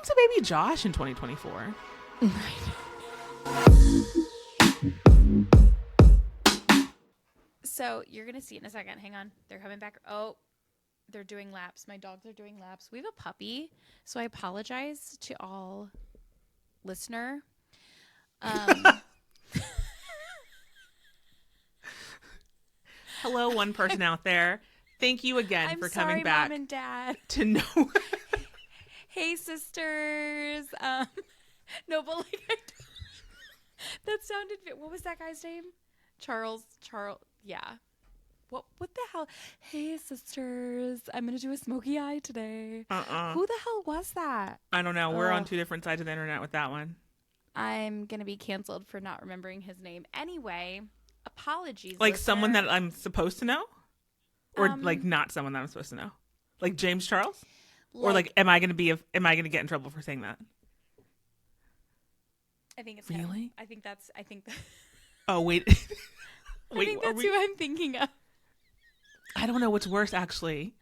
to baby Josh in 2024? So you're going to see it in a second. Hang on. They're coming back. Oh, they're doing laps. My dogs are doing laps. We have a puppy, so I apologize to all listener. Hello, one person out there. Thank you again for coming back. Mom and Dad. To know. Hey, sisters. No, but like that sounded. What was that guy's name? Charles. Yeah. What the hell? Hey, sisters. I'm gonna do a smoky eye today. Who the hell was that? I don't know. We're on two different sides of the internet with that one. I'm gonna be canceled for not remembering his name. Anyway, apologies. Like listener. someone that I'm supposed to know, or like not someone that I'm supposed to know, like James Charles, or like am I gonna get in trouble for saying that? I think it's really. Him. I think that's. Oh wait. I think that's who I'm thinking of. I don't know what's worse, actually.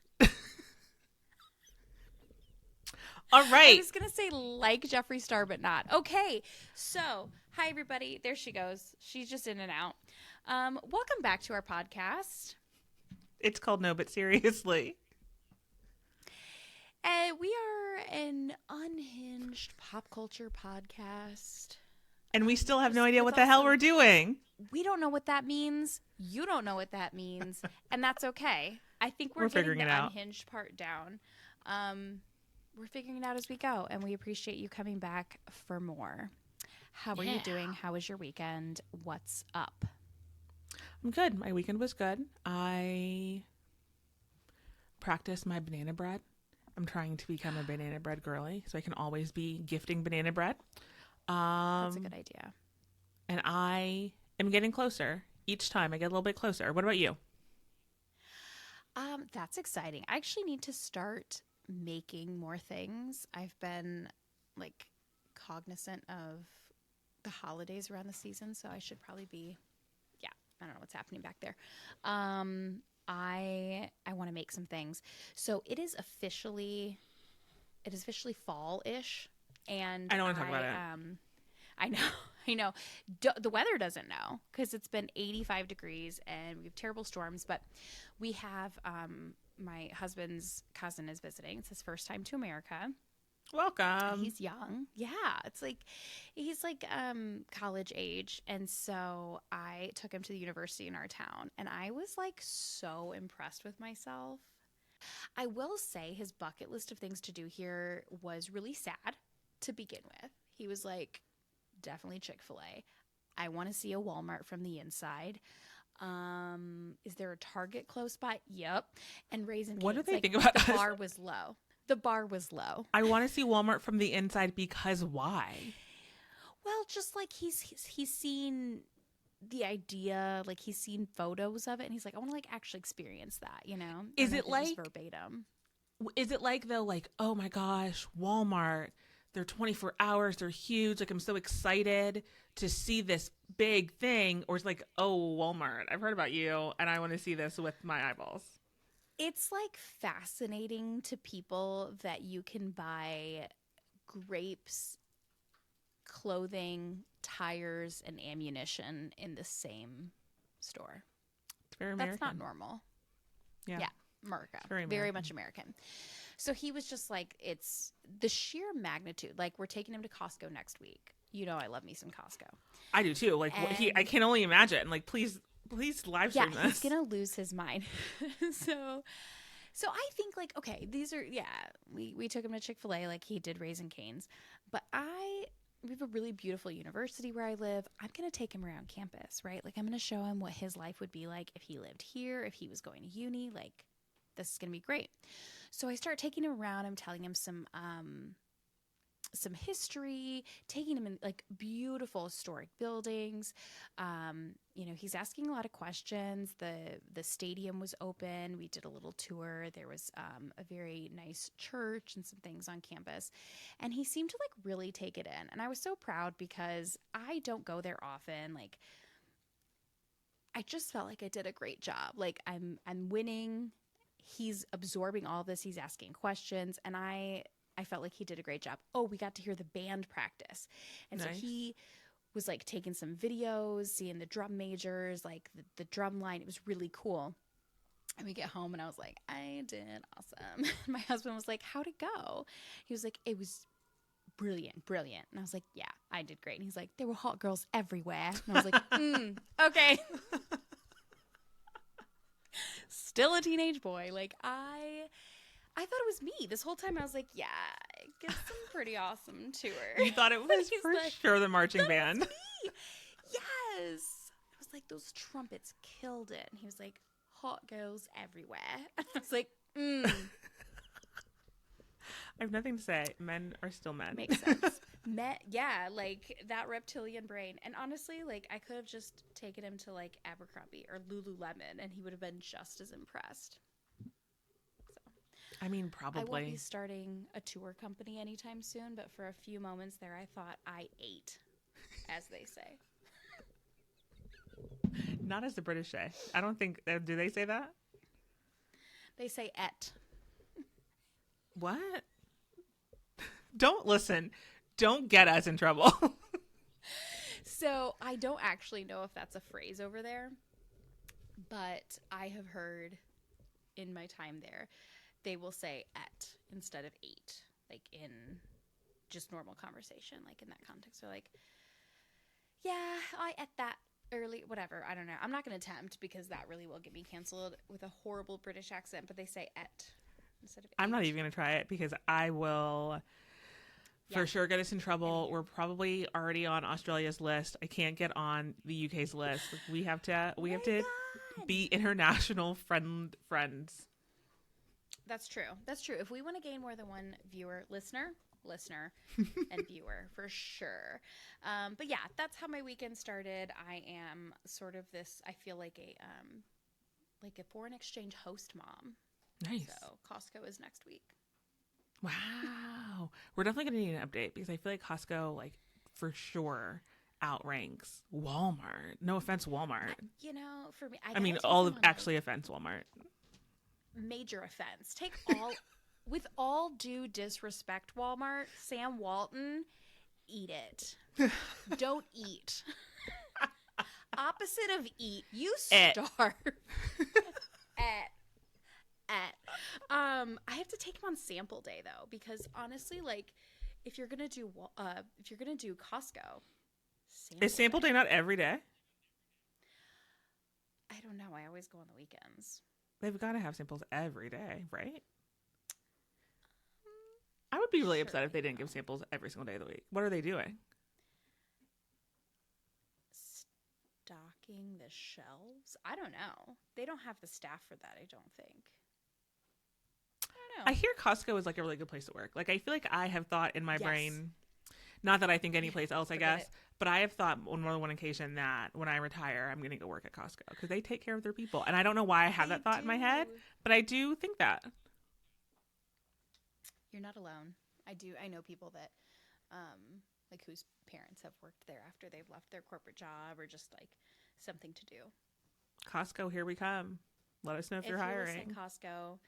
All right. I was going to say like Jeffree Star, but not. Okay. So, hi, everybody. There she goes. She's just in and out. Welcome back to our podcast. It's called No, But Seriously. We are an unhinged pop culture podcast. And we still have no idea what the hell we're doing. We don't know what that means. You don't know what that means. And that's okay. I think we're getting the unhinged part down. We're figuring it out as we go. And we appreciate you coming back for more. How are you doing? How was your weekend? What's up? I'm good. My weekend was good. I practiced my banana bread. I'm trying to become a banana bread girly so I can always be gifting banana bread. That's a good idea. And I am getting closer. Each time I get a little bit closer. What about you? That's exciting. I actually need to start making more things. I've been like cognizant of the holidays around the season, so I should probably be, I don't know what's happening back there. I want to make some things. So it is officially fall-ish. And I don't want to talk about it. I know. The weather doesn't know because it's been 85 degrees and we have terrible storms. But we have my husband's cousin is visiting. It's his first time to America. Welcome. He's young. Yeah, he's like college age, and so I took him to the university in our town, and I was like so impressed with myself. I will say his bucket list of things to do here was really sad. To begin with, he was like, definitely Chick-fil-A. I want to see a Walmart from the inside. Is there a Target close by? Yep. And Raisin Cane's. What do they think about us? The bar was low. The bar was low. I want to see Walmart from the inside because why? Well, just like he's seen the idea, like he's seen photos of it, and he's like, I want to like actually experience that, you know? Is it like verbatim? Is it like though, like, oh my gosh, Walmart? They're 24 hours. They're huge. Like, I'm so excited to see this big thing. Or it's like, oh, Walmart, I've heard about you and I want to see this with my eyeballs. It's like fascinating to people that you can buy grapes, clothing, tires, and ammunition in the same store. It's very American. That's not normal. Yeah. America. Very much American. So he was just like, it's the sheer magnitude. Like, we're taking him to Costco next week. You know, I love me some Costco. I do too. Like, I can only imagine. Like, please live stream this. Yeah, he's gonna lose his mind. So I think like, okay, these are we took him to Chick-fil-A, like he did Raisin Cane's, but we have a really beautiful university where I live. I'm gonna take him around campus, right? Like I'm gonna show him what his life would be like if he lived here, if he was going to uni. Like this is gonna be great. So I start taking him around. I'm telling him some history, taking him in like beautiful historic buildings. You know, he's asking a lot of questions. The stadium was open. We did a little tour. There was a very nice church and some things on campus. And he seemed to like really take it in. And I was so proud because I don't go there often. Like I just felt like I did a great job. Like I'm winning. He's absorbing all of this. He's asking questions. And I I felt like he did a great job. Oh, we got to hear the band practice. And so Nice. he was like taking some videos, seeing the drum majors, like the drum line. It was really cool. And we get home and I was like, I did awesome. My husband was like, how'd it go? He was like, it was brilliant, brilliant. And I was like, yeah, I did great. And he's like, there were hot girls everywhere. And I was like, okay. Still a teenage boy. Like I thought it was me this whole time. I was like, yeah, it gets some pretty awesome tour. You thought it was He's for like, sure the marching band. me. Yes. I was like, those trumpets killed it. And he was like, hot girls everywhere. And I was like, I have nothing to say. Men are still men. makes sense. Yeah, like that reptilian brain. And honestly, like I could have just taken him to like Abercrombie or Lululemon and he would have been just as impressed. I mean, I won't probably. be starting a tour company anytime soon, but for a few moments there, I thought I ate, as they say. Not as the British say. I don't think. Do they say that? They say et. What? Don't listen. Don't get us in trouble. So I don't actually know if that's a phrase over there, but I have heard in my time there, they will say et instead of ate, like in just normal conversation, like in that context. They're like, yeah, I ate that early, whatever. I don't know. I'm not going to attempt because that really will get me canceled with a horrible British accent, but they say et instead of ate. I'm not even going to try it because I will for sure get us in trouble. We're probably already on Australia's list. I can't get on the UK's list. We have to be international friends. That's true. That's true. If we want to gain more than one listener, and viewer for sure. But yeah, that's how my weekend started. I am sort of this. I feel like a foreign exchange host mom. Nice. So Costco is next week. Wow. We're definitely going to need an update because I feel like Costco, like, for sure outranks Walmart. No offense, Walmart. You know, for me, I mean, all of actually offense Walmart. Major offense. Take all, with all due disrespect, Walmart, Sam Walton, eat it. Don't eat. Opposite of eat. You starve. I have to take him on sample day though, because honestly, like, if you're gonna do Costco, is sample day not every day? I don't know. I always go on the weekends. They've got to have samples every day, right? I would be really upset if they didn't give samples every single day of the week. What are they doing? Stocking the shelves? I don't know. They don't have the staff for that, I don't think. I don't know. I hear Costco is like a really good place to work. Like, I feel like I have thought in my brain, not that I think any place else, I guess, but I have thought on more than one occasion that when I retire, I'm going to go work at Costco because they take care of their people. And I don't know why I have that thought in my head, but I do think that. You're not alone. I know people that, like, whose parents have worked there after they've left their corporate job or just, like, something to do. Costco, here we come. Let us know if you're hiring. If you're Costco,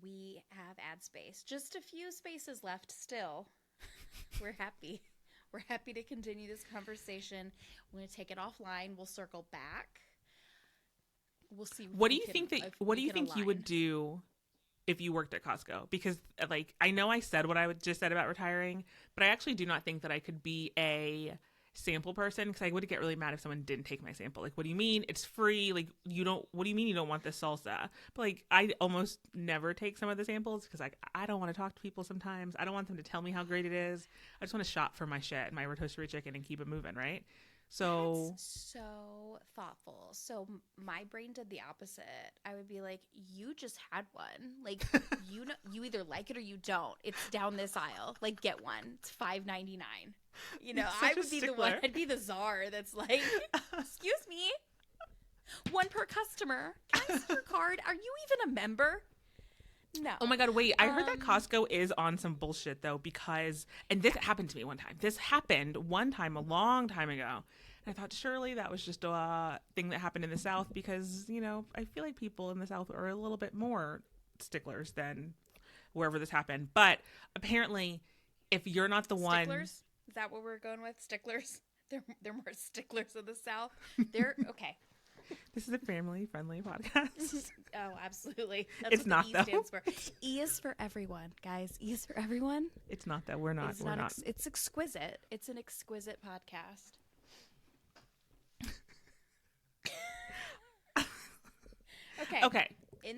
we have ad space. Just a few spaces left still. We're happy. We're happy to continue this conversation. We're going to take it offline. We'll circle back. We'll see. What do you think you would do if you worked at Costco? Because, like, I know I said what I just said about retiring, but I actually do not think that I could be a sample person because I would get really mad if someone didn't take my sample. Like, what do you mean it's free? Like, what do you mean you don't want this salsa? But, like, I almost never take some of the samples because, like, I don't want to talk to people sometimes. I don't want them to tell me how great it is. I just want to shop for my shit, my rotisserie chicken, and keep it moving, right? So that's so thoughtful. So my brain did the opposite. I would be like, you just had one. Like, you either like it or you don't. It's down this aisle. Like, get one. It's $5.99. You know, I would be the one. I'd be the czar that's like, excuse me, one per customer. Can I see your card? Are you even a member? No. Oh my God, wait. I heard that Costco is on some bullshit, though, because, and this happened to me one time. This happened one time a long time ago. And I thought, surely that was just a thing that happened in the South because, you know, I feel like people in the South are a little bit more sticklers than wherever this happened. But apparently, if you're not the one, Sticklers? Is that what we're going with? Sticklers? They're more sticklers of the South. They're okay. this is a family-friendly podcast. Oh, absolutely. That's It's what not, the E though. stands for. E is for everyone, guys. E is for everyone. It's not that we're not. It's We're not. It's exquisite. It's an exquisite podcast. Okay. Okay.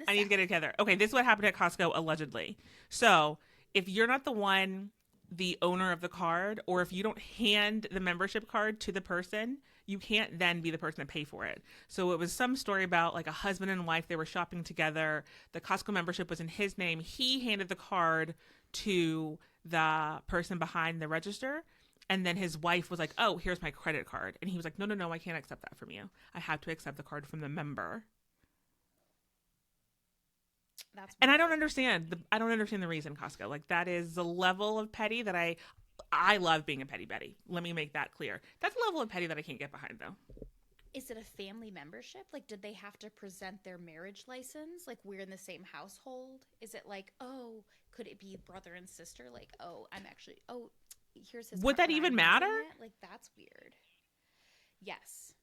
I need to get it together. Okay, this is what happened at Costco allegedly. So if you're not the one, the owner of the card, or if you don't hand the membership card to the person, you can't then be the person to pay for it. So it was some story about like a husband and wife, they were shopping together. The Costco membership was in his name. He handed the card to the person behind the register. And then his wife was like, oh, here's my credit card. And he was like, no, I can't accept that from you. I have to accept the card from the member. And I don't understand the reason, Costco. Like, that is the level of petty that I love being a petty Betty. Let me make that clear. That's a level of petty that I can't get behind, though. Is it a family membership? Like, did they have to present their marriage license? Like, we're in the same household? Is it like, oh, could it be brother and sister? Like, oh, here's his. Would that card, even I'm matter? using it? Like, that's weird. Yes.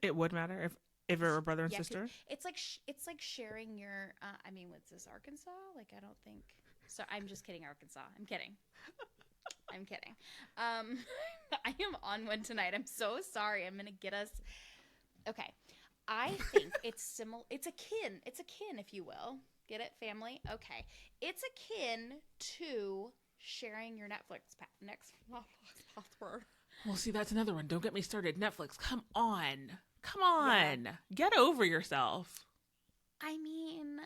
It would matter if it were brother and Yeah, 'cause sister. it's like sharing your. What's this, Arkansas? Like, I don't think. So I'm just kidding, Arkansas. I'm kidding. I'm kidding. I am on one tonight. I'm so sorry. I'm gonna get us. Okay, I think it's similar. It's akin. It's akin, if you will. Get it, family? Okay, it's akin to sharing your Netflix password. Well, see, that's another one. Don't get me started. Netflix, come on. Yeah. Get over yourself. I mean,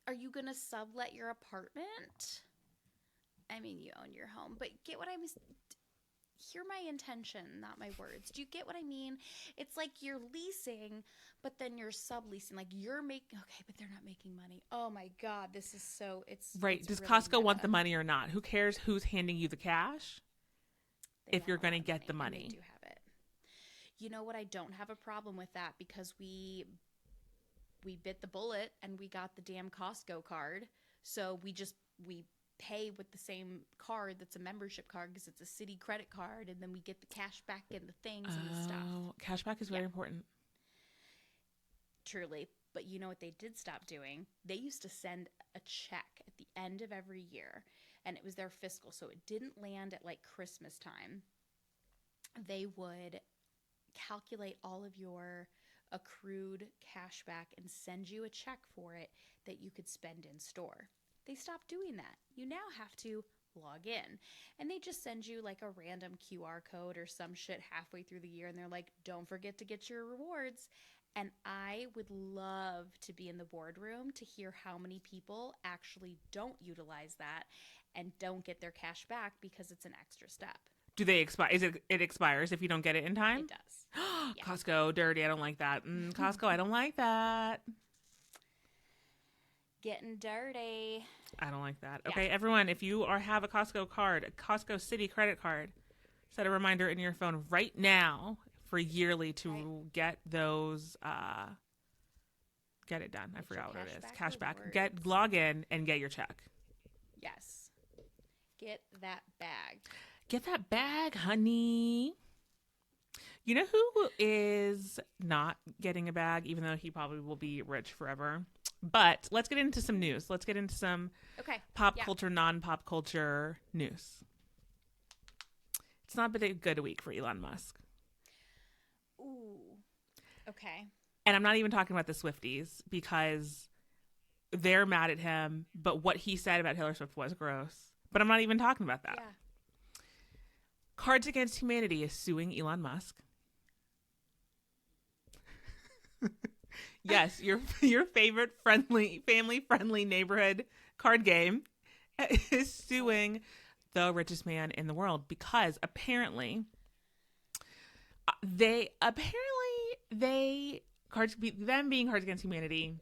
are you going to sublet your apartment? I mean, you own your home, but get what I'm... Hear my intention, not my words. Do you get what I mean? It's like you're leasing, but then you're subleasing. Like, you're making... Okay, but they're not making money. Oh, my God. This is so... Right. It's Does really Costco meta. want the money or not? Who cares who's handing you the cash? They If you're want a going to lot of get the and money. They do have it. You know what? I don't have a problem with that because we bit the bullet and we got the damn Costco card. So we pay with the same card that's a membership card because it's a city credit card, and then we get the cash back and the things and the stuff. Oh, cashback is very important. Truly. But you know what they did stop doing? They used to send a check at the end of every year, and it was their fiscal, so it didn't land at like Christmas time. They would calculate all of your accrued cash back and send you a check for it that you could spend in store. They stopped doing that. You now have to log in, and they just send you like a random QR code or some shit halfway through the year, and they're like, don't forget to get your rewards. And I would love to be in the boardroom to hear how many people actually don't utilize that and don't get their cash back because it's an extra step. Do they expire? It expires if you don't get it in time? It does. Yeah. Costco, dirty. I don't like that. Costco, I don't like that. Getting dirty. I don't like that. Yeah. Okay, everyone, if you have a Costco card, a Costco City credit card, set a reminder in your phone right now for yearly to get those, get it done. I forgot what it is. Cashback. Log in and get your check. Yes. Get that bag. Get that bag, honey. You know who is not getting a bag, even though he probably will be rich forever? But let's get into some news. Let's get into some pop culture, non-pop culture news. It's not been a good week for Elon Musk. Ooh. Okay. And I'm not even talking about the Swifties because they're mad at him, but what he said about Taylor Swift was gross. But I'm not even talking about that. Yeah. Cards Against Humanity is suing Elon Musk. Yes, your favorite family-friendly neighborhood card game is suing the richest man in the world because apparently them being Cards Against Humanity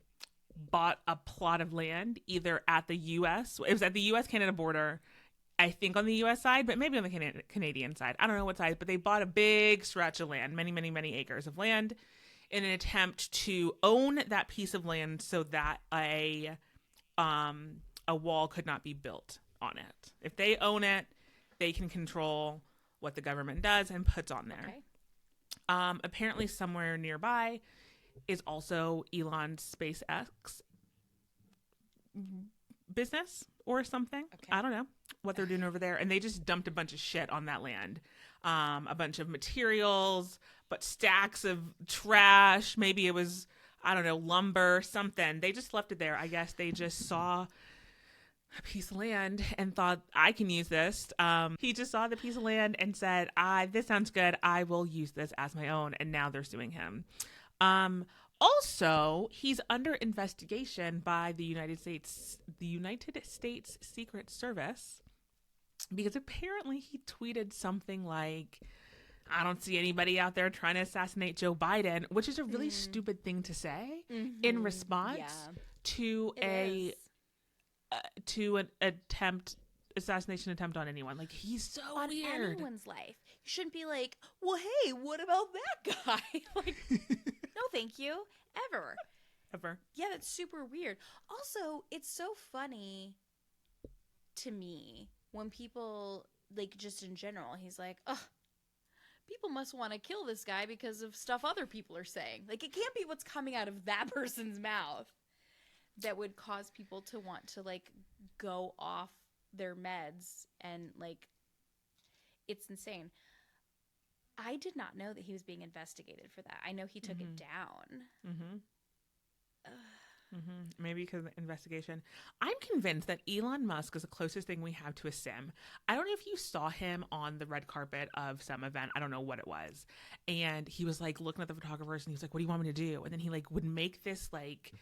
bought a plot of land either at the U.S. It was at the U.S.-Canada border, I think on the U.S. side, but maybe on the Canadian side. I don't know what side, but they bought a big stretch of land, many, many, many acres of land, in an attempt to own that piece of land so that a a wall could not be built on it. If they own it, they can control what the government does and puts on there. Okay. Apparently somewhere nearby is also Elon's SpaceX business or something. Okay. I don't know what they're doing over there. And they just dumped a bunch of shit on that land. A bunch of materials, but stacks of trash. Maybe it was, I don't know, lumber, something. They just left it there. I guess they just saw a piece of land and thought, I can use this. He just saw the piece of land and said, this sounds good. I will use this as my own. And now they're suing him. Also, he's under investigation by the United States Secret Service, because apparently he tweeted something like, I don't see anybody out there trying to assassinate Joe Biden, which is a really stupid thing to say in response to an assassination attempt on anyone. Like, he's so on weird. Anyone's life. You shouldn't be like, well, hey, what about that guy? Like, no, thank you. Ever. Yeah, that's super weird. Also, it's so funny to me when people, like, just in general, he's like, oh, people must want to kill this guy because of stuff other people are saying. Like, it can't be what's coming out of that person's mouth that would cause people to want to, like, go off their meds. And, like, it's insane. I did not know that he was being investigated for that. I know he took it down. Maybe because of the investigation. I'm convinced that Elon Musk is the closest thing we have to a sim. I don't know if you saw him on the red carpet of some event. I don't know what it was. And he was like looking at the photographers and he was like, what do you want me to do? And then he like would make this like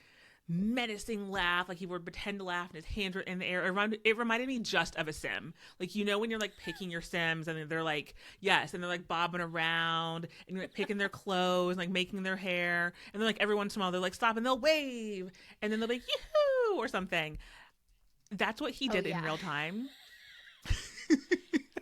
menacing laugh, like he would pretend to laugh and his hands were in the air. It reminded me just of a sim. Like, you know, when you're like picking your sims and they're like, yes, and they're like bobbing around and you're like picking their clothes and like making their hair, and then like every once in a while they're like stop and they'll wave and then they'll be like yoo-hoo or something. That's what he did in real time.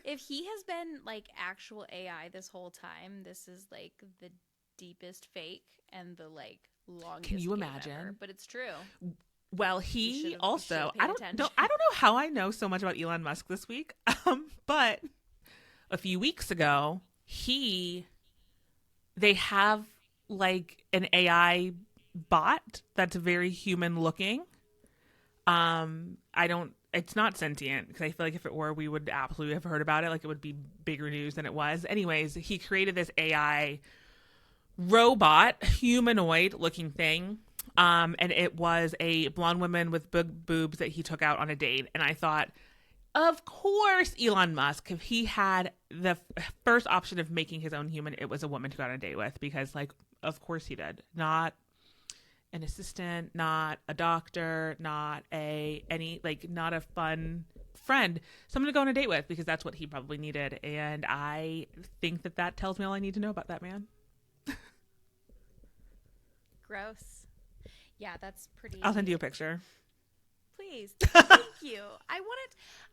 If he has been like actual AI this whole time, this is like the deepest fake and the like longest. Can you imagine? Ever, but it's true. Well, he also, I don't know how I know so much about Elon Musk this week, but a few weeks ago, they have like an AI bot that's very human looking. It's not sentient, because I feel like if it were, we would absolutely have heard about it. Like, it would be bigger news than it was. Anyways, he created this AI robot, humanoid looking thing. And it was a blonde woman with big boobs that he took out on a date. And I thought, of course, Elon Musk, if he had the first option of making his own human, it was a woman to go on a date with, because like, of course he did. Not an assistant, not a doctor, not not a fun friend, someone to go on a date with, because that's what he probably needed. And I think that tells me all I need to know about that man. Gross. Yeah, that's pretty. I'll send you a picture. Please. Thank you. I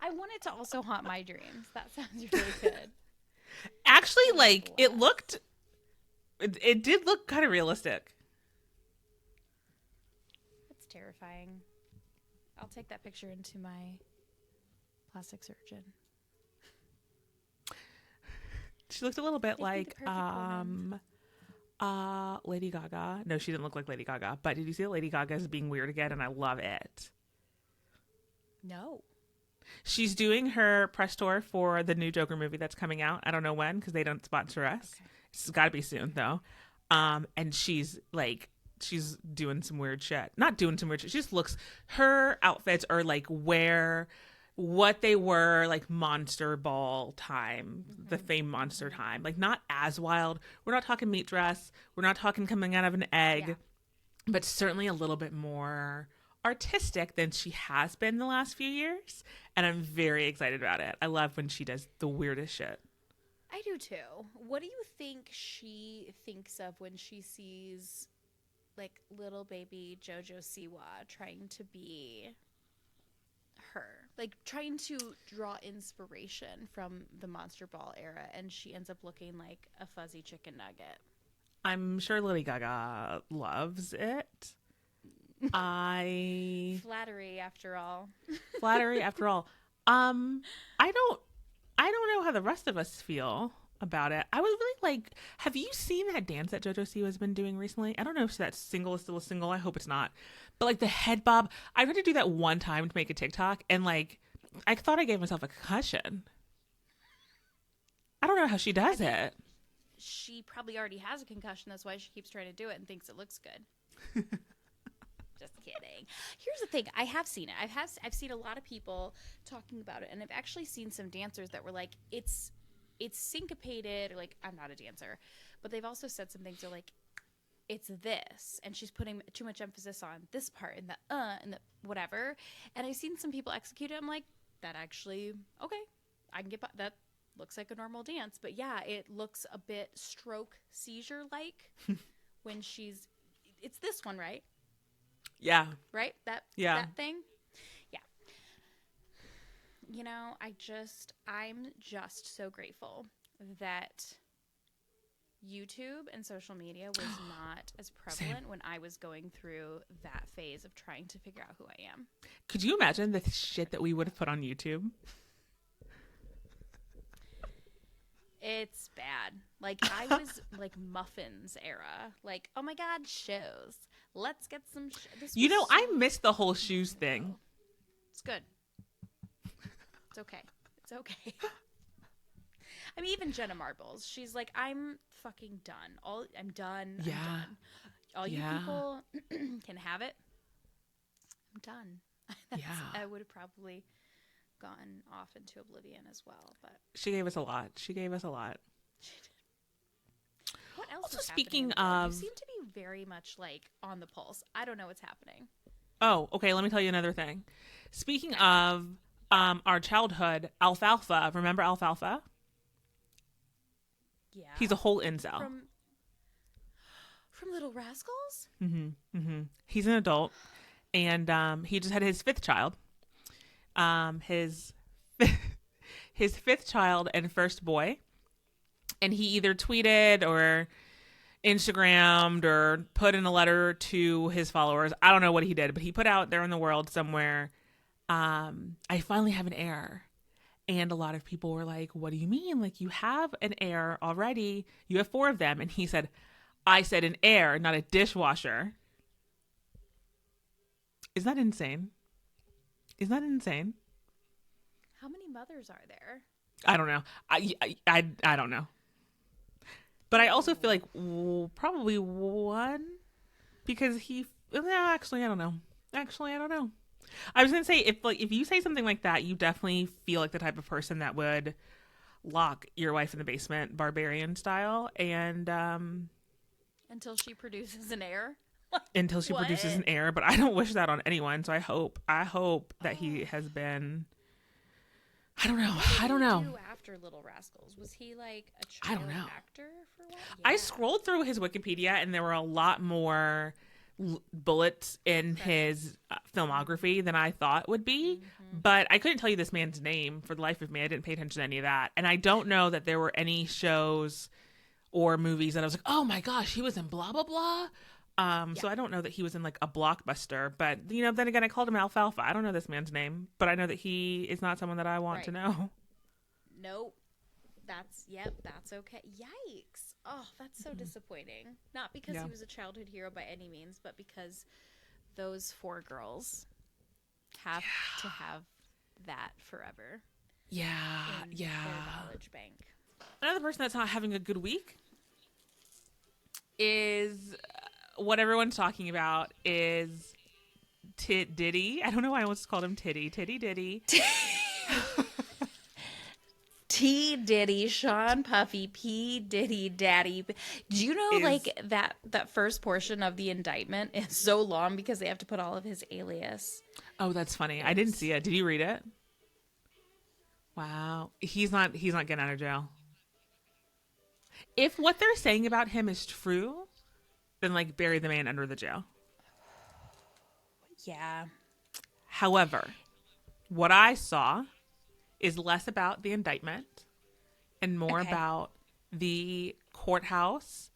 want it to also haunt my dreams. That sounds really good. Actually, like, it did look kind of realistic. That's terrifying. I'll take that picture into my plastic surgeon. She looked a little bit like Lady Gaga. No, she didn't look like Lady Gaga. But did you see that Lady Gaga is being weird again? And I love it. No. She's doing her press tour for the new Joker movie that's coming out. I don't know when, because they don't sponsor us. Okay. It's got to be soon, though. And she's doing some weird shit. Not doing some weird shit. She just looks, her outfits are like what they were like Monster Ball time, the Fame Monster time. Like, not as wild. We're not talking meat dress. We're not talking coming out of an egg, but certainly a little bit more artistic than she has been the last few years. And I'm very excited about it. I love when she does the weirdest shit. I do too. What do you think she thinks of when she sees like little baby JoJo Siwa trying to be her, like trying to draw inspiration from the Monster Ball era, and she ends up looking like a fuzzy chicken nugget? I'm sure Lady Gaga loves it. I Flattery, after all. flattery after all. I don't know how the rest of us feel about it. I was really like, have you seen that dance that JoJo Siwa has been doing recently? I don't know if that single is still a single. I hope it's not. But like the head bob, I tried to do that one time to make a TikTok, and like I thought I gave myself a concussion. I don't know how she does it. She probably already has a concussion. That's why she keeps trying to do it and thinks it looks good. Just kidding. Here's the thing. I have seen it. I've seen a lot of people talking about it, and I've actually seen some dancers that were like, it's syncopated, or like, I'm not a dancer, but they've also said some things. They're like, it's this, and she's putting too much emphasis on this part and the whatever. And I've seen some people execute it. I'm like, that actually, okay, I can get by. That looks like a normal dance. But yeah, it looks a bit stroke seizure like when it's this one, right? Yeah. Right? That thing? Yeah. You know, I'm just so grateful that YouTube and social media was not as prevalent when I was going through that phase of trying to figure out who I am. Could you imagine the shit that we would have put on YouTube? It's bad. Like, I was like Muffins era. Like, oh my God, shows. Let's get some I missed the whole shoes thing. It's good. It's okay. It's okay. I mean, even Jenna Marbles, she's like, I'm fucking done. I'm done. Yeah. I'm done. All you people can have it. I'm done. I would have probably gone off into oblivion as well, but she gave us a lot. She did. What else? Also, is speaking happening? of, You seem to be very much like on the pulse. I don't know what's happening. Oh, okay. Let me tell you another thing. Speaking of our childhood, Alfalfa. Remember Alfalfa? Yeah. He's a whole incel. From Little Rascals? He's an adult, and he just had his fifth child. His fifth child and first boy, and he either tweeted or Instagrammed or put in a letter to his followers. I don't know what he did, but he put out there in the world somewhere, I finally have an heir. And a lot of people were like, what do you mean? Like, you have an heir already. You have 4 of them. And he said, I said an heir, not a dishwasher. Is that insane? How many mothers are there? I don't know. I don't know. But I also feel like probably one, because actually, I don't know. I was going to say, if you say something like that, you definitely feel like the type of person that would lock your wife in the basement, barbarian style, and until she produces an heir. Produces an heir. But I don't wish that on anyone. So I hope that he has been. I don't know. What did he do after Little Rascals? Was he like a child actor for a while? Yeah. I scrolled through his Wikipedia, and there were a lot more bullets in his filmography than I thought would be. But I couldn't tell you this man's name for the life of me. I didn't pay attention to any of that. And I don't know that there were any shows or movies that I was like, oh my gosh, he was in blah, blah, blah. So I don't know that he was in like a blockbuster, but then again, I called him Alfalfa. I don't know this man's name, but I know that he is not someone that I want to know. Nope. That's okay. Yikes. Oh, that's so disappointing. Not because he was a childhood hero by any means, but because those 4 girls have to have that forever. Yeah. In their knowledge bank. Another person that's not having a good week is what everyone's talking about is Diddy. I don't know why I almost called him Titty. Titty Diddy. T Diddy, Sean Puffy, P Diddy, Daddy. Do you know that first portion of the indictment is so long because they have to put all of his alias? Oh, that's funny. I didn't see it. Did you read it? Wow. He's not getting out of jail. If what they're saying about him is true, then bury the man under the jail. Yeah. However, what I saw is less about the indictment and more about the courthouse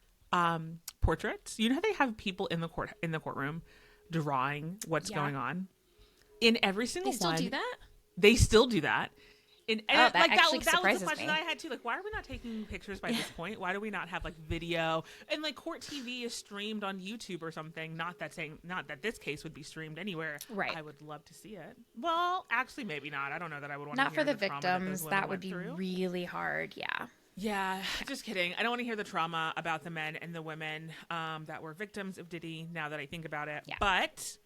portraits. You know how they have people in the courtroom drawing what's Yeah. going on. In every single They still one, do that? they still do that. That Like actually that was surprises the question me. I had too. Like, why are we not taking pictures by this point? Why do we not have like video and like court TV is streamed on YouTube or something? Not that this case would be streamed anywhere. Right. I would love to see it. Well, actually, maybe not. I don't know that I would want to Not hear for the trauma that those victims. women That would went be through. really hard. Yeah. Yeah, just kidding. I don't want to hear the trauma about the men and the women that were victims of Diddy. Now that I think about it, Yeah. but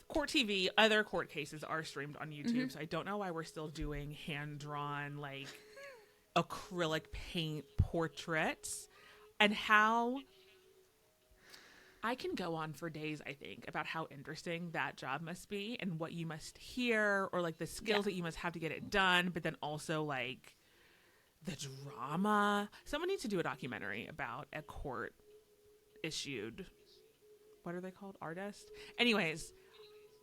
court TV, other court cases are streamed on YouTube. So I don't know why we're still doing hand drawn like acrylic paint portraits, and how I can go on for days, I think, about how interesting that job must be and what you must hear or like the skills that you must have to get it done, but then also like the drama. Someone needs to do a documentary about a court issued, what are they called? Artist? Anyways,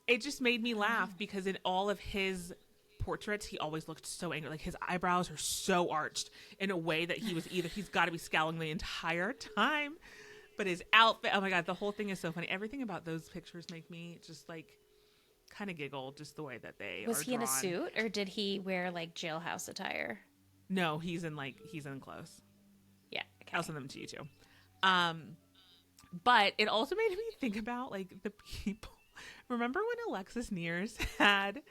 it just made me laugh because in all of his portraits, he always looked so angry. Like his eyebrows are so arched in a way that he's got to be scowling the entire time. But his outfit, oh my God, the whole thing is so funny. Everything about those pictures make me just like kind of giggle, just the way that they Was are he in a drawn. suit or did he wear like jailhouse attire? No, he's in clothes. Yeah. Okay. I'll send them to you too. But it also made me think about like the people. Remember when Alexis Nears had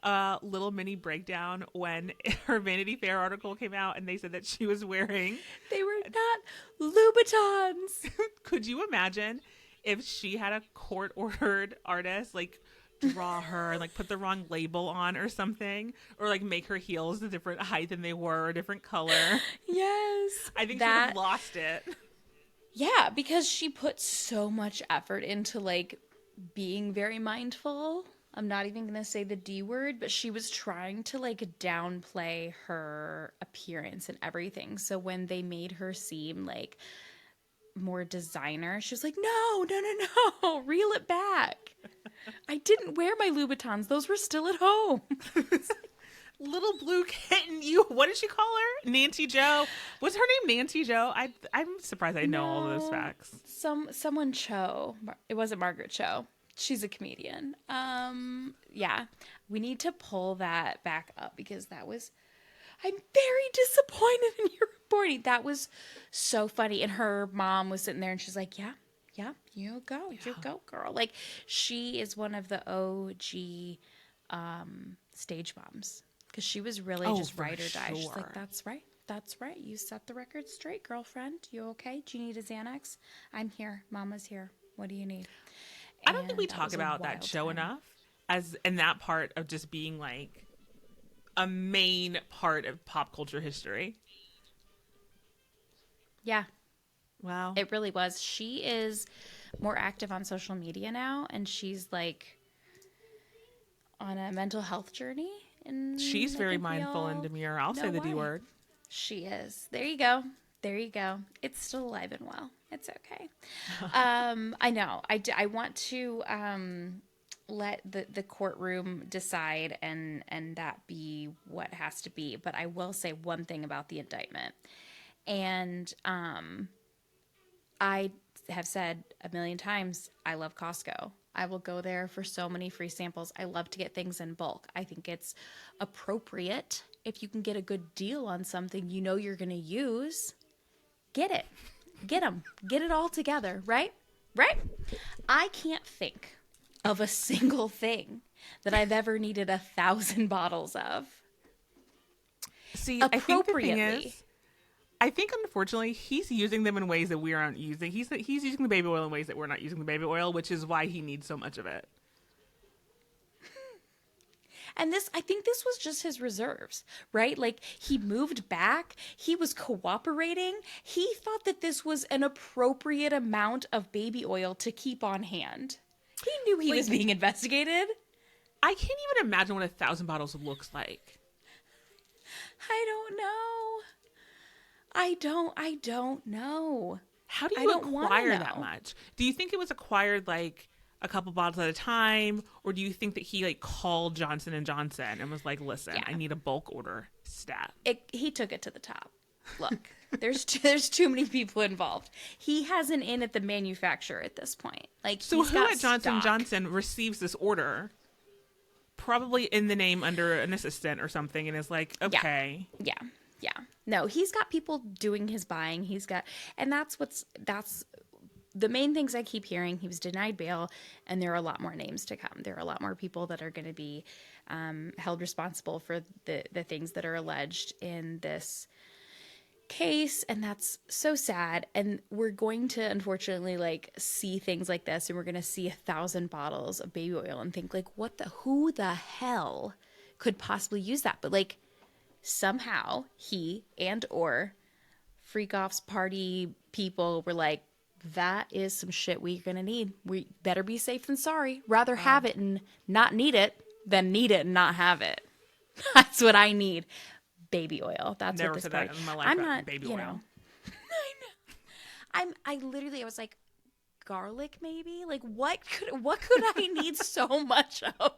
a little mini breakdown when her Vanity Fair article came out and they said that she was wearing. They were not Louboutins. Could you imagine if she had a court ordered artist like draw her and like put the wrong label on or something, or like make her heels a different height than they were, or a different color? Yes. I think she would have lost it. Yeah, because she put so much effort into like being very mindful. I'm not even going to say the D word, but she was trying to like downplay her appearance and everything. So when they made her seem like more designer, she was like, no, reel it back. I didn't wear my Louboutins. Those were still at home. Little blue kitten, what did she call her? Nancy Joe. Was her name Nancy Joe? I'm surprised I know all of those facts. Someone Cho. It wasn't Margaret Cho. She's a comedian. Yeah. We need to pull that back up because I'm very disappointed in your reporting. That was so funny. And her mom was sitting there and she's like, yeah, you go, girl. Like, she is one of the OG stage moms. Because she was really just ride or die. She's like, that's right. You set the record straight, girlfriend. You okay? Do you need a Xanax? I'm here. Mama's here. What do you need? I don't think we talk about that show enough, and that part of just being like a main part of pop culture history. Yeah. Wow. It really was. She is more active on social media now, and she's like on a mental health journey. And she's very mindful and demure. I'll say the D word. She is. There you go. It's still alive and well. It's okay. I know. I want to let the courtroom decide and that be what has to be. But I will say one thing about the indictment. And I have said a million times, I love Costco. I will go there for so many free samples. I love to get things in bulk. I think it's appropriate if you can get a good deal on something you know you're going to use. Get it. Get them. Get it all together, right? Right? I can't think of a single thing that I've ever needed 1,000 bottles of. See, appropriately. I think unfortunately he's using them in ways that we aren't using. He's using the baby oil in ways that we're not using the baby oil, which is why he needs so much of it. And I think this was just his reserves, right? Like, he moved back. He was cooperating. He thought that this was an appropriate amount of baby oil to keep on hand. He knew he was being investigated. I can't even imagine what 1,000 bottles looks like. I don't know. I don't know. How do you acquire that much? Do you think it was acquired like a couple bottles at a time, or do you think that he like called Johnson & Johnson and was like, listen, I need a bulk order stat? He took it to the top. Look, there's too many people involved. He has an in at the manufacturer at this point. Like, So he's who got at Johnson stock. Johnson receives this order? Probably in the name under an assistant or something, and is like, okay. Yeah. No, he's got people doing his buying. And that's the main things I keep hearing. He was denied bail, and there are a lot more names to come. There are a lot more people that are going to be held responsible for the things that are alleged in this case, and that's so sad. And we're going to unfortunately like see things like this, and we're going to see 1,000 bottles of baby oil and think like, who the hell could possibly use that? But like, somehow he and or freak offs party people were like, that is some shit we're gonna need. We better be safe than sorry. Rather have it and not need it than need it and not have it. That's what I need. Baby oil. That's Never what this said party. that in my life. I'm about not baby you oil. know. I was like, garlic maybe. Like what could I need so much of?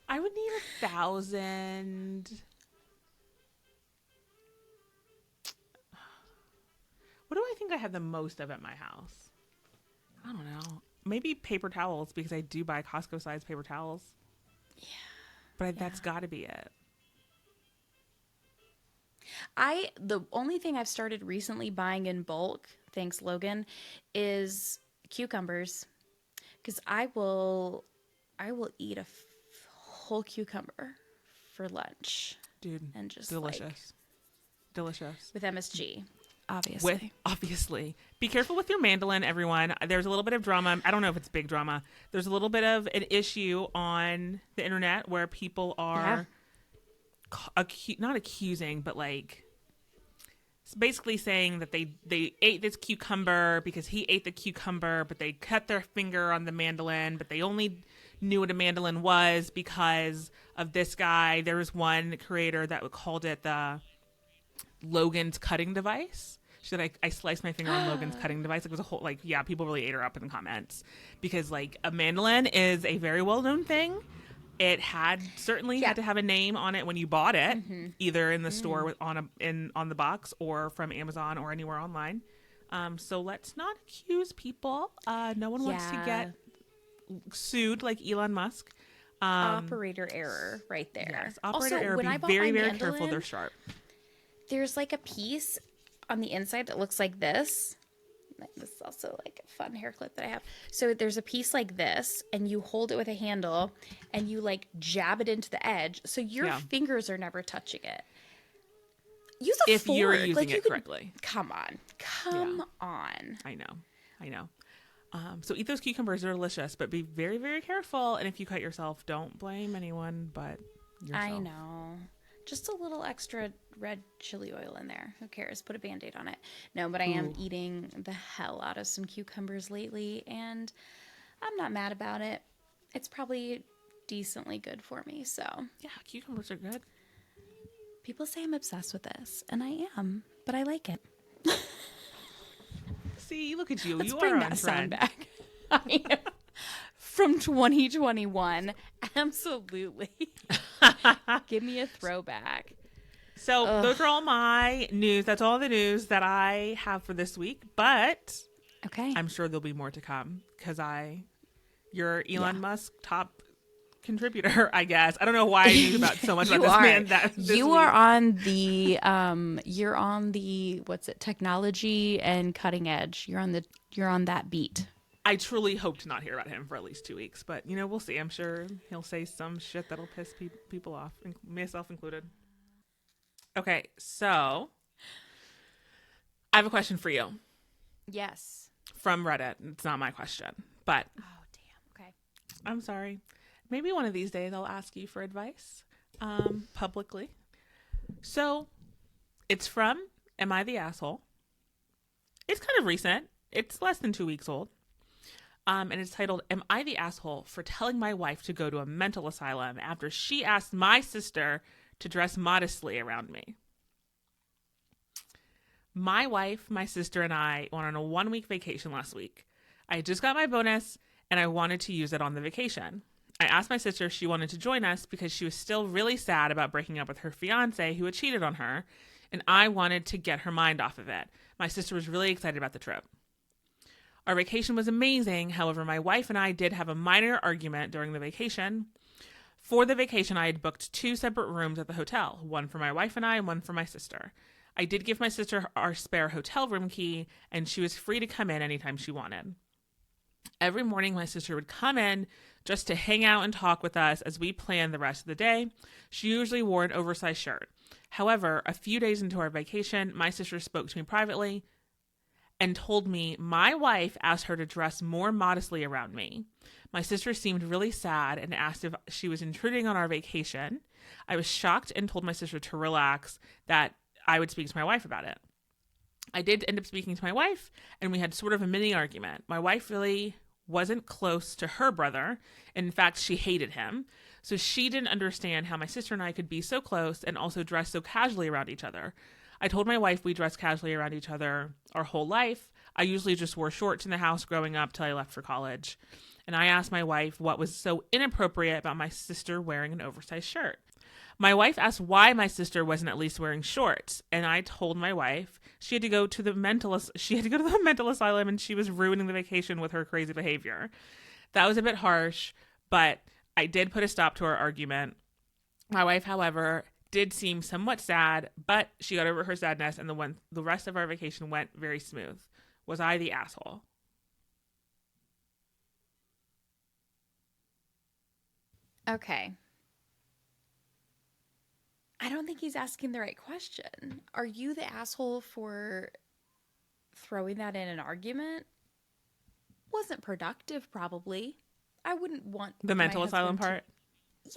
I would need 1,000. What do I think I have the most of at my house? I don't know. Maybe paper towels, because I do buy Costco-sized paper towels. Yeah. But that's got to be it. The only thing I've started recently buying in bulk, thanks Logan, is cucumbers, because I will eat a whole cucumber for lunch. Dude, and just delicious. Delicious. With MSG, obviously. Obviously. Be careful with your mandolin, everyone. There's a little bit of drama. I don't know if it's big drama. There's a little bit of an issue on the internet where people are not accusing, but like basically saying that they ate this cucumber because he ate the cucumber, but they cut their finger on the mandolin, but they only knew what a mandolin was because of this guy. There was one creator that called it the Logan's cutting device. She said, I sliced my finger on Logan's cutting device. It was a whole, like, yeah, people really ate her up in the comments because, like, a mandolin is a very well-known thing. It had to have a name on it when you bought it, either in the store on the box or from Amazon or anywhere online. So let's not accuse people. No one wants to get sued like Elon Musk. Operator error right there. Yes, operator also, error. When Be I bought very, my very mandolin, careful. They're sharp. There's like a piece on the inside that looks like this. This is also like a fun hair clip that I have. So there's a piece like this, and you hold it with a handle, and you like jab it into the edge, so your fingers are never touching it. Use a fork. You're using it correctly. Come on. I know. So eat those cucumbers. They're delicious, but be very, very careful. And if you cut yourself, don't blame anyone but yourself. I know. Just a little extra red chili oil in there. Who cares? Put a Band-Aid on it. No, but I am eating the hell out of some cucumbers lately, and I'm not mad about it. It's probably decently good for me, so. Yeah, cucumbers are good. People say I'm obsessed with this, and I am, but I like it. See, look at you. Let's you bring are that on sound trend. back. I am. From 2021. Absolutely. Give me a throwback. So those are all my news. That's all the news that I have for this week. But okay, I'm sure there'll be more to come because you're Elon Musk top contributor, I guess. I don't know why I knew about so much about this man. You are on the you're on the technology and cutting edge. You're on that beat. I truly hope to not hear about him for at least 2 weeks, but we'll see. I'm sure he'll say some shit that'll piss people off, myself included. Okay, so I have a question for you. Yes. From Reddit. It's not my question, but oh damn. Okay. I'm sorry. Maybe one of these days I'll ask you for advice publicly. So it's from Am I the Asshole? It's kind of recent. It's less than 2 weeks old. And it's titled, Am I the Asshole for Telling My Wife to Go to a Mental Asylum After She Asked My Sister to Dress Modestly Around Me? My wife, my sister, and I went on a 1-week vacation last week. I just got my bonus, and I wanted to use it on the vacation. I asked my sister if she wanted to join us because she was still really sad about breaking up with her fiance who had cheated on her, and I wanted to get her mind off of it. My sister was really excited about the trip. Our vacation was amazing. However, my wife and I did have a minor argument during the vacation. For the vacation, I had booked 2 separate rooms at the hotel, one for my wife and I and one for my sister. I did give my sister our spare hotel room key, and she was free to come in anytime she wanted. Every morning, my sister would come in just to hang out and talk with us as we planned the rest of the day. She usually wore an oversized shirt. However, a few days into our vacation, my sister spoke to me privately and told me my wife asked her to dress more modestly around me. My sister seemed really sad and asked if she was intruding on our vacation. I was shocked and told my sister to relax, that I would speak to my wife about it. I did end up speaking to my wife, and we had sort of a mini argument. My wife really wasn't close to her brother. In fact, she hated him. So she didn't understand how my sister and I could be so close and also dress so casually around each other. I told my wife we dressed casually around each other our whole life. I usually just wore shorts in the house growing up till I left for college. And I asked my wife what was so inappropriate about my sister wearing an oversized shirt. My wife asked why my sister wasn't at least wearing shorts, and I told my wife she had to go to the mental asylum, and she was ruining the vacation with her crazy behavior. That was a bit harsh, but I did put a stop to our argument. My wife, however, did seem somewhat sad, but she got over her sadness, and the rest of our vacation went very smooth. Was I the asshole? Okay. I don't think he's asking the right question. Are you the asshole for throwing that in an argument? Wasn't productive, probably. I wouldn't want The mental my asylum husband part?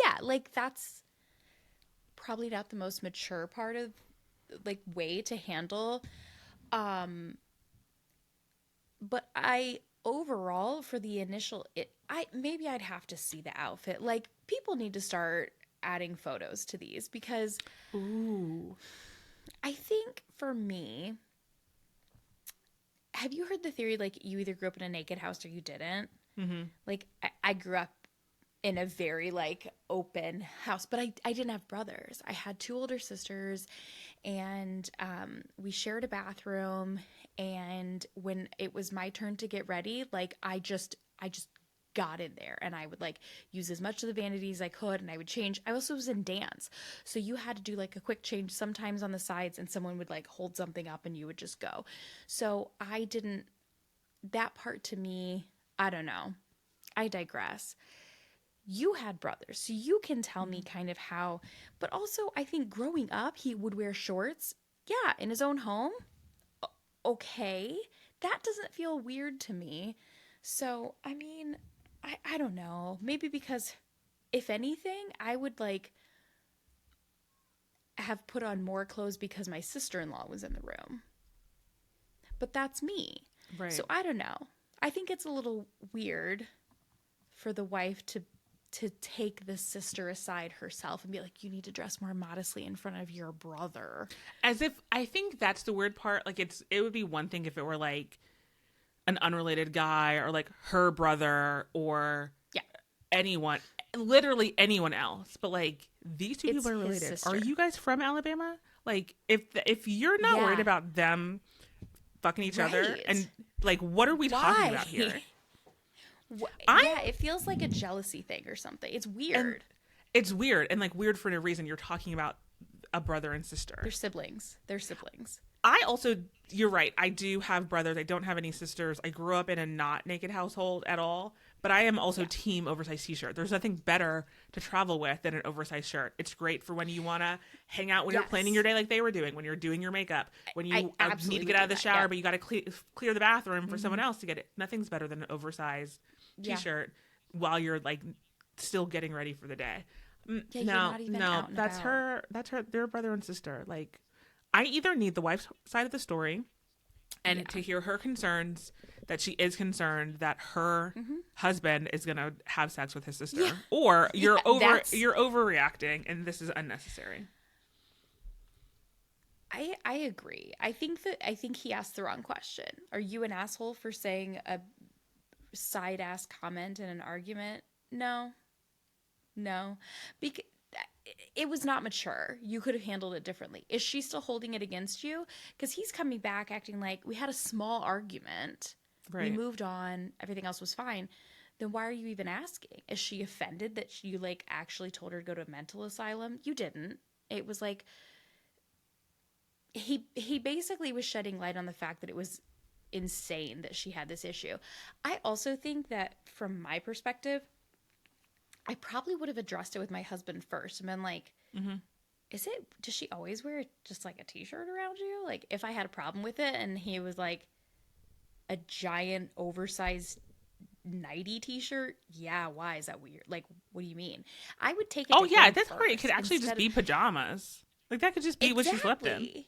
Yeah, like that's probably not the most mature part of like way to handle. Um, but I overall for the initial I'd have to see the outfit. Like people need to start adding photos to these because Ooh. I think for me, have you heard the theory like you either grew up in a naked house or you didn't? Mm-hmm. Like I grew up in a very like open house, but I didn't have brothers. I had 2 older sisters, and we shared a bathroom. And when it was my turn to get ready, like I just got in there, and I would like use as much of the vanities I could, and I would change. I also was in dance, so you had to do like a quick change sometimes on the sides, and someone would like hold something up and you would just go. So I didn't, that part to me, I don't know. I digress. You had brothers, so you can tell me kind of how, but also I think growing up, he would wear shorts. Yeah, in his own home. Okay. That doesn't feel weird to me. So, I mean, I don't know. Maybe because, if anything, I would like have put on more clothes because my sister in law was in the room. But that's me. Right. So, I don't know. I think it's a little weird for the wife to take the sister aside herself and be like, you need to dress more modestly in front of your brother. As if, I think that's the weird part. Like it would be one thing if it were like an unrelated guy or like her brother or Yeah. anyone, literally anyone else. But like these 2 It's people are his related. sister. Are you guys from Alabama? Like if you're not worried Yeah. about them fucking each other, Right. and like what are we talking about here? Yeah, it feels like a jealousy thing or something. It's weird. It's weird, and like weird for no reason. You're talking about a brother and sister. They're siblings. I also, you're right. I do have brothers. I don't have any sisters. I grew up in a not naked household at all, but I am also team oversized t-shirt. There's nothing better to travel with than an oversized shirt. It's great for when you want to hang out when you're planning your day like they were doing, when you're doing your makeup, when you need to get out of the shower, but you got to clear the bathroom for someone else to get it. Nothing's better than an oversized t-shirt while you're like still getting ready for the day. Yeah, you're not even out and that's about. that's her. They're brother and sister. Like, I either need the wife's side of the story and to hear her concerns, that she is concerned that her husband is going to have sex with his sister, or you're overreacting and this is unnecessary. I agree. I think he asked the wrong question. Are you an asshole for saying a side ass comment in an argument? No. No. Because it was not mature. You could have handled it differently. Is she still holding it against you? Because he's coming back acting like we had a small argument. We Right. moved on. Everything else was fine. Then why are you even asking? Is she offended that you like actually told her to go to a mental asylum? You didn't. It was like he basically was shedding light on the fact that it was insane that she had this issue. I also think that from my perspective, I probably would have addressed it with my husband first and been like, Mm-hmm. does she always wear just like a t-shirt around you? Like if I had a problem with it and he was like a giant oversized nighty t-shirt, yeah, why is that weird? Like, what do you mean? I would take it Oh to yeah, him at this point it could first actually just instead be of pajamas. Like that could just be what she slept in. exactly.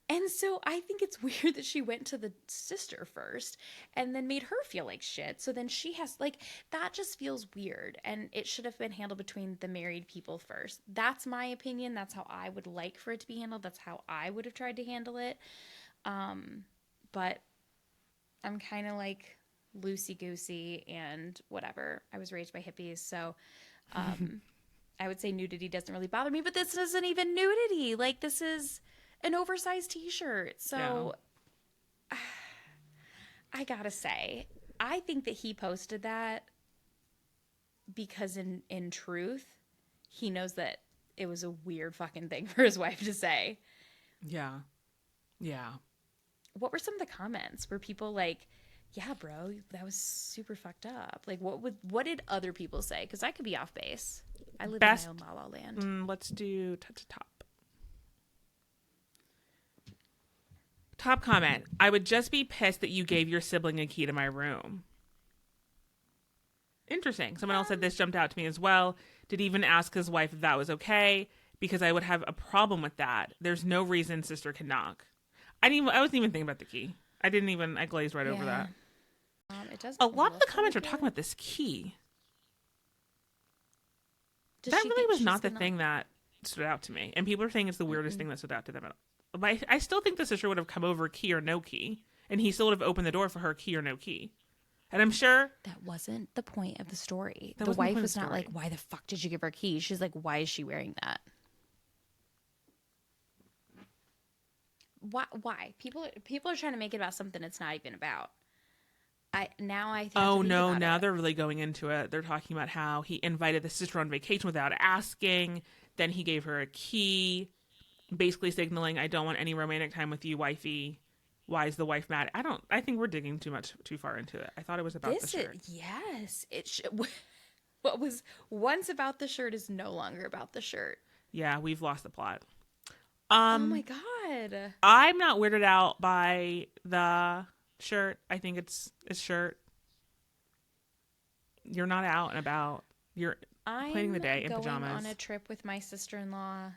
And so I think it's weird that she went to the sister first and then made her feel like shit. So then she has, like, that just feels weird. And it should have been handled between the married people first. That's my opinion. That's how I would like for it to be handled. That's how I would have tried to handle it. But I'm kind of like loosey goosey and whatever. I was raised by hippies. So I would say nudity doesn't really bother me. But this isn't even nudity. Like, this is an oversized t-shirt. So I gotta say, I think that he posted that because in truth, he knows that it was a weird fucking thing for his wife to say. Yeah. Yeah. What were some of the comments? Were people like, yeah, bro, that was super fucked up? Like, what did other people say? Because I could be off base. I live in my own la la land. Let's do top. Top comment. I would just be pissed that you gave your sibling a key to my room. Interesting. Someone else said this jumped out to me as well. Did even ask his wife if that was okay because I would have a problem with that. There's no reason sister can knock. I wasn't even thinking about the key. I glazed right over that. It doesn't. A lot of the look comments like were talking about this key. Does That she really think was she's not the gonna- thing that stood out to me. And people are saying it's the weirdest thing that stood out to them. But I still think the sister would have come over key or no key. And he still would have opened the door for her key or no key. And I'm sure That wasn't the point of the story. That The wasn't the wife point of was the not story. like, why the fuck did you give her keys? She's like, why is she wearing that? Why? People are trying to make it about something it's not even about. I have to oh think no, about now it. they're really going into it. They're talking about how he invited the sister on vacation without asking. Then he gave her a key, basically signaling, I don't want any romantic time with you, wifey. Why is the wife mad? I think we're digging too far into it. I thought it was about the shirt. Yes. What was once about the shirt is no longer about the shirt. Yeah, we've lost the plot. Oh my God. I'm not weirded out by the shirt. I think it's a shirt. You're not out and about. You're planning the day in I'm going pajamas. on a trip with my sister-in-law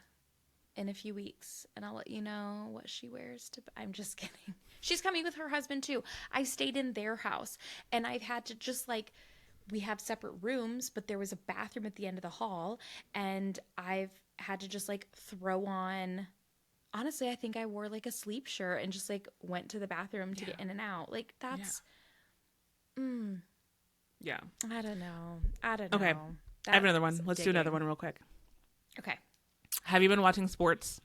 in a few weeks, and I'll let you know what she wears to. I'm just kidding. She's coming with her husband too. I stayed in their house, and I've had to just like, we have separate rooms, but there was a bathroom at the end of the hall, and I've had to just like throw on. Honestly, I think I wore like a sleep shirt and just like went to the bathroom to get in and out. Like that's, Yeah. I don't know. Okay. I have another one. That's Let's do another digging. one real quick. Okay. Have you been watching sports?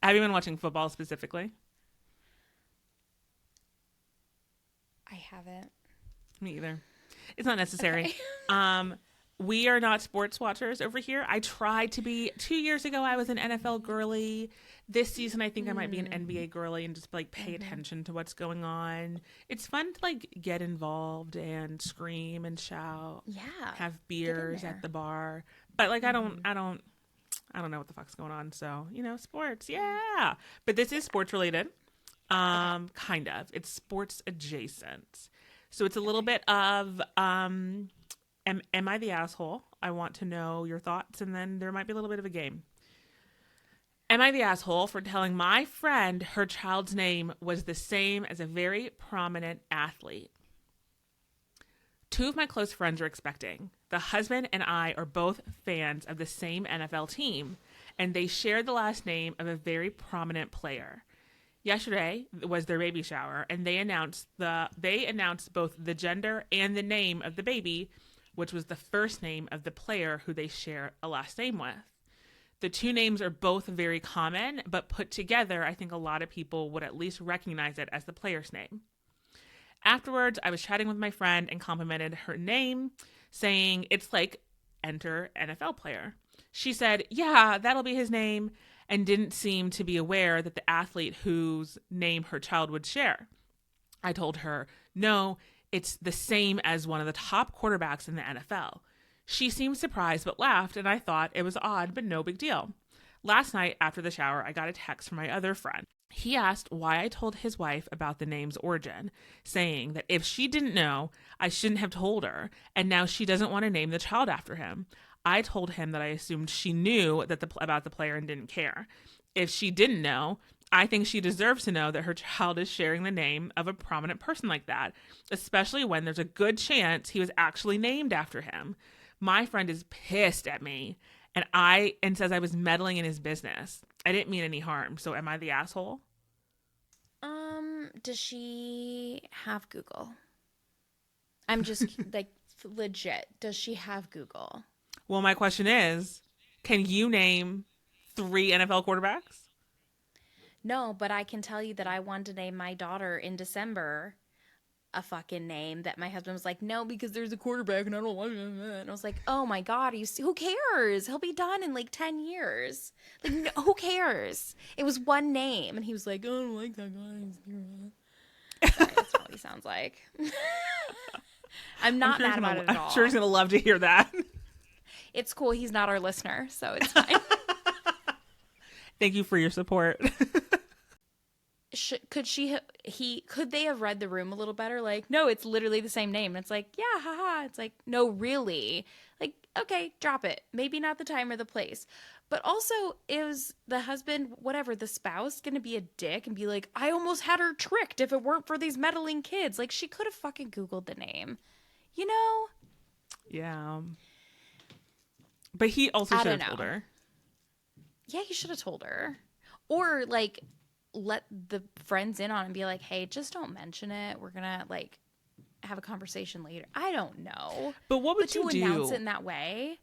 Have you been watching football specifically? I haven't. Me either. It's not necessary. Okay. We are not sports watchers over here. I tried to be. 2 years ago, I was an NFL girly. This season, I think I might be an NBA girly and just like pay attention to what's going on. It's fun to like get involved and scream and shout. Yeah. Have beers there. at the bar. But like I don't know what the fuck's going on. So, sports. Yeah. But this is sports related. Kind of. It's sports adjacent. So it's a little bit of am I the asshole? I want to know your thoughts, and then there might be a little bit of a game. Am I the asshole for telling my friend her child's name was the same as a very prominent athlete? 2 of my close friends are expecting. The husband and I are both fans of the same NFL team, and they share the last name of a very prominent player. Yesterday was their baby shower, and they announced both the gender and the name of the baby which was the first name of the player who they share a last name with. The two names are both very common, but put together, I think a lot of people would at least recognize it as the player's name. Afterwards, I was chatting with my friend and complimented her name, saying it's like enter NFL player. She said, yeah, that'll be his name, and didn't seem to be aware that the athlete whose name her child would share. I told her, no, it's the same as one of the top quarterbacks in the NFL. She seemed surprised but laughed, and I thought it was odd, but no big deal. Last night, after the shower, I got a text from my other friend. He asked why I told his wife about the name's origin, saying that if she didn't know, I shouldn't have told her, and now she doesn't want to name the child after him. I told him that I assumed she knew that about the player and didn't care. If she didn't know, I think she deserves to know that her child is sharing the name of a prominent person like that, especially when there's a good chance he was actually named after him. My friend is pissed at me and says I was meddling in his business. I didn't mean any harm, so am I the asshole? Does she have Google? I'm just like legit. Does she have Google? Well, my question is, can you name 3 NFL quarterbacks? No, but I can tell you that I wanted to name my daughter in December a fucking name that my husband was like, no, because there's a quarterback and I don't want it. And I was like, oh my God, who cares? He'll be done in like 10 years. Like, no, who cares? It was one name. And he was like, oh, I don't like that guy. Sorry, that's what he sounds like. I'm not mad about it at all. I'm sure he's going to love to hear that. It's cool. He's not our listener, so it's fine. Thank you for your support. Could they have read the room a little better? Like, no, it's literally the same name. And it's like, yeah, haha. It's like, no, really. Like, okay, drop it. Maybe not the time or the place. But also, is the husband, whatever, the spouse, going to be a dick and be like, I almost had her tricked if it weren't for these meddling kids. Like, she could have fucking Googled the name. You know? Yeah. But he also should have told her. Yeah, he should have told her. Or, like, let the friends in on it and be like, hey, just don't mention it. We're going to, like, have a conversation later. I don't know. But what would you do? To announce it in that way?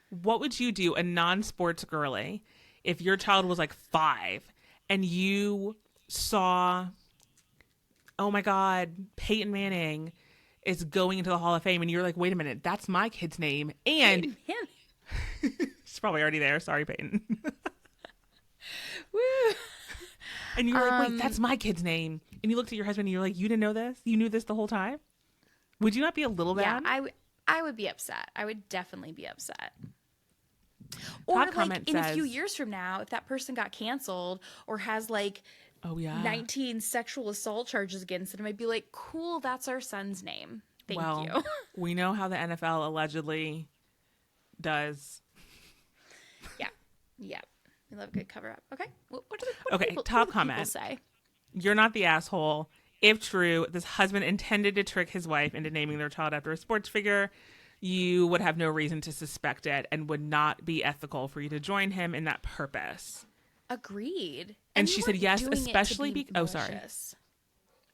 What would you do, a non-sports girly, if your child was, like, 5 and you saw, oh, my God, Peyton Manning is going into the Hall of Fame, and you're like, wait a minute, that's my kid's name. And she's probably already there. Sorry, Peyton. Woo. And you're like, wait, that's my kid's name. And you looked at your husband and you're like, you didn't know this? You knew this the whole time? Would you not be a little bad? Yeah, I would be upset. I would definitely be upset. Or like in a few years from now, if that person got canceled or has like 19 sexual assault charges against it, I might be like, cool, that's our son's name. Thank you. We know how the NFL allegedly does. Yeah. Yeah. We love a good cover up. Okay. What do top people comment. Say? You're not the asshole. If true, this husband intended to trick his wife into naming their child after a sports figure, you would have no reason to suspect it and would not be ethical for you to join him in that purpose. Agreed. And she said yes, especially because... Oh, sorry.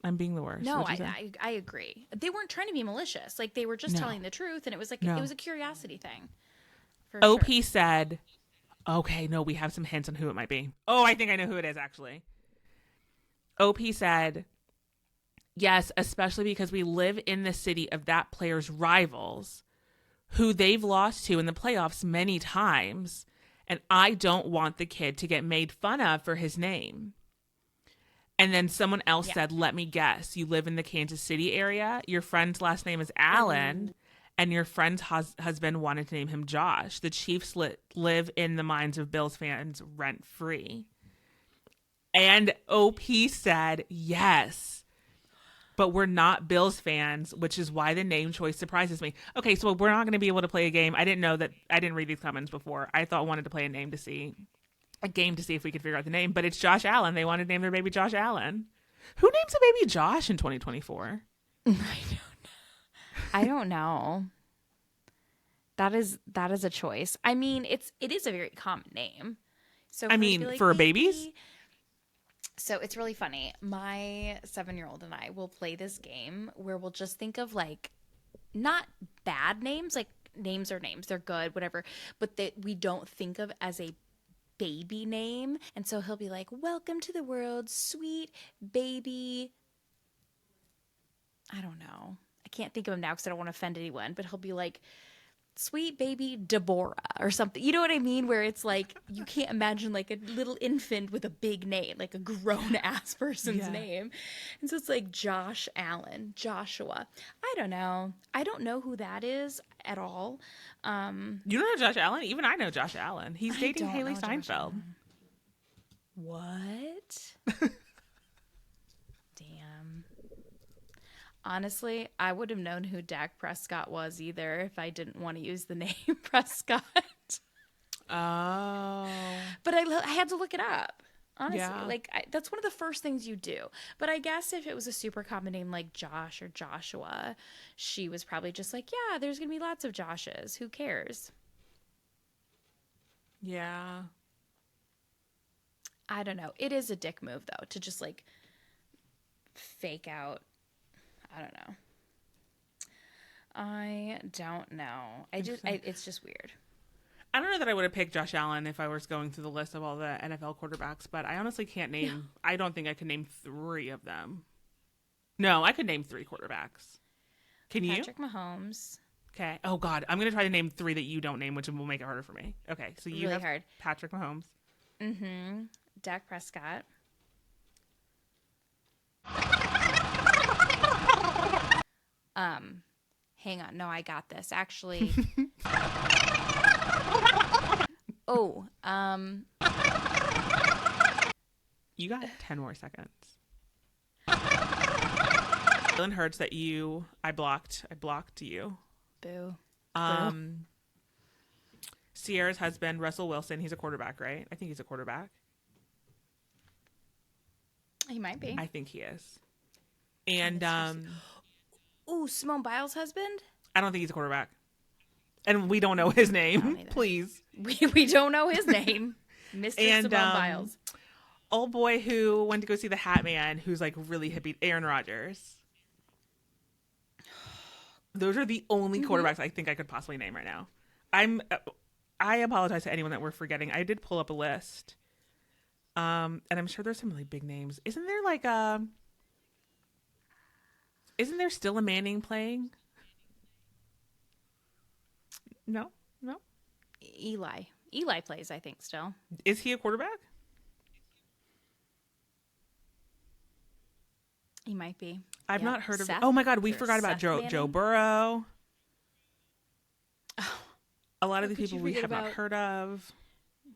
I'm being the worst. No, I agree. They weren't trying to be malicious. Like, they were just telling the truth, and it was like it was a curiosity thing. OP said, okay, no, we have some hints on who it might be. Oh, I think I know who it is, actually. OP said, yes, especially because we live in the city of that player's rivals, who they've lost to in the playoffs many times, and I don't want the kid to get made fun of for his name. And then someone else said, let me guess, you live in the Kansas City area, your friend's last name is Allen, and your friend's husband wanted to name him Josh. The Chiefs live in the minds of Bills fans rent-free. And OP said, yes, but we're not Bills fans, which is why the name choice surprises me. Okay, so we're not going to be able to play a game. I didn't know that. I didn't read these comments before. I wanted to play a game to see if we could figure out the name, but it's Josh Allen. They wanted to name their baby Josh Allen. Who names a baby Josh in 2024? I don't know. That is a choice. I mean, it is a very common name. So I mean, like, for babies. So it's really funny. My 7-year-old and I will play this game where we'll just think of like not bad names, like names are names, they're good, whatever, but that we don't think of as a baby name. And so he'll be like, welcome to the world, sweet baby. I don't know. I can't think of him now because I don't want to offend anyone, but he'll be like, sweet baby Deborah or something. You know what I mean? Where it's like, you can't imagine like a little infant with a big name, like a grown ass person's name. And so it's like Josh Allen, Joshua. I don't know. I don't know who that is at all. You don't know Josh Allen? Even I know Josh Allen. He's dating Haley Steinfeld. What? Damn. Honestly, I would have known who Dak Prescott was either if I didn't want to use the name Prescott. Oh. But I had to look it up. Honestly, Yeah. like that's one of the first things you do. But I guess if it was a super common name like Josh or Joshua, she was probably just like, yeah, there's going to be lots of Joshes. Who cares? Yeah. I don't know. It is a dick move, though, to just like fake out. I don't know. It's just weird. I don't know that I would have picked Josh Allen if I was going through the list of all the NFL quarterbacks, but I honestly can't name. I don't think I could name 3 of them. No, I could name 3 quarterbacks. Can you? Patrick Mahomes. Okay. Oh God, I'm gonna try to name 3 that you don't name, which will make it harder for me. Okay, so you really have hard. Patrick Mahomes. Mm-hmm. Dak Prescott. Hang on. No, I got this. Actually. You got 10 more seconds. Jalen Hurts that I blocked you. Boo. Sierra's husband, Russell Wilson, he's a quarterback, right? I think he's a quarterback. He might be. I think he is. And Simone Biles' husband? I don't think he's a quarterback. And we don't know his name. Please. We don't know his name. Mr. Simone Biles. Old boy who went to go see the Hat Man, who's like really hippie, Aaron Rodgers. Those are the only quarterbacks I think I could possibly name right now. I apologize to anyone that we're forgetting. I did pull up a list. And I'm sure there's some really big names. Isn't there still a Manning playing? No. Eli plays, I think, still. Is he a quarterback? He might be. I've not heard of. Seth? Oh my God, we Is there forgot about Joe Burrow. Oh, a lot of the people we have not heard of.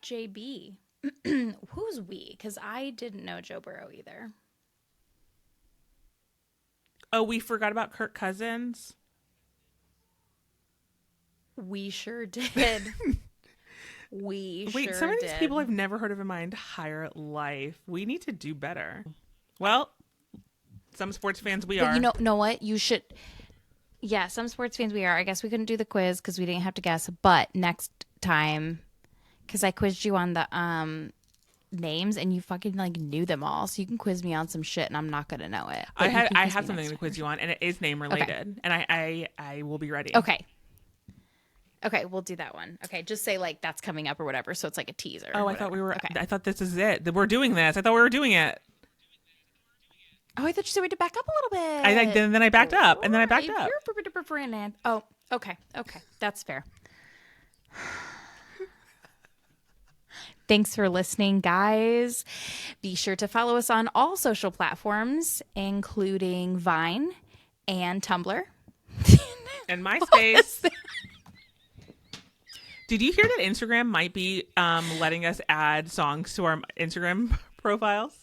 JB. Who's we? Because I didn't know Joe Burrow either. Oh, we forgot about Kirk Cousins. We sure did. Wait, some of these people I've never heard of in my entire life. We need to do better. Well, some sports fans we are. You know what? You should. Yeah, some sports fans we are. I guess we couldn't do the quiz because we didn't have to guess. But next time, because I quizzed you on the names and you fucking like knew them all, so you can quiz me on some shit and I'm not gonna know it. I have something to quiz you on, and it is name related, okay. And I will be ready. Okay, we'll do that one. Okay, just say like that's coming up or whatever, so it's like a teaser. Oh, I thought we were. Okay. I thought this is it. That we're doing this. I thought we were doing it. Oh, I thought you said we had to back up a little bit. Then I backed up, and then I backed up. Oh, okay, that's fair. Thanks for listening, guys. Be sure to follow us on all social platforms, including Vine and Tumblr. And MySpace. Did you hear that Instagram might be letting us add songs to our Instagram profiles?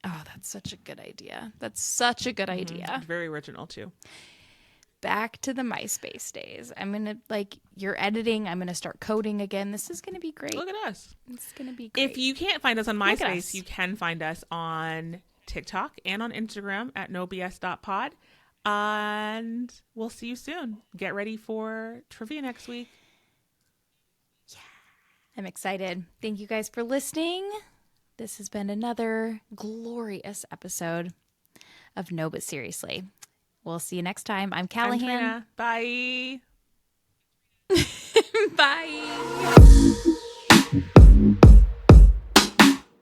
Oh, that's such a good idea. Idea. Very original, too. Back to the MySpace days. I'm going to, you're editing. I'm going to start coding again. This is going to be great. Look at us. It's going to be great. If you can't find us on MySpace, you can find us on TikTok and on Instagram at nobs.pod. And we'll see you soon. Get ready for trivia next week. Yeah. I'm excited. Thank you guys for listening. This has been another glorious episode of No But Seriously. We'll see you next time. I'm I'm Callahan. Trina. Bye. Bye.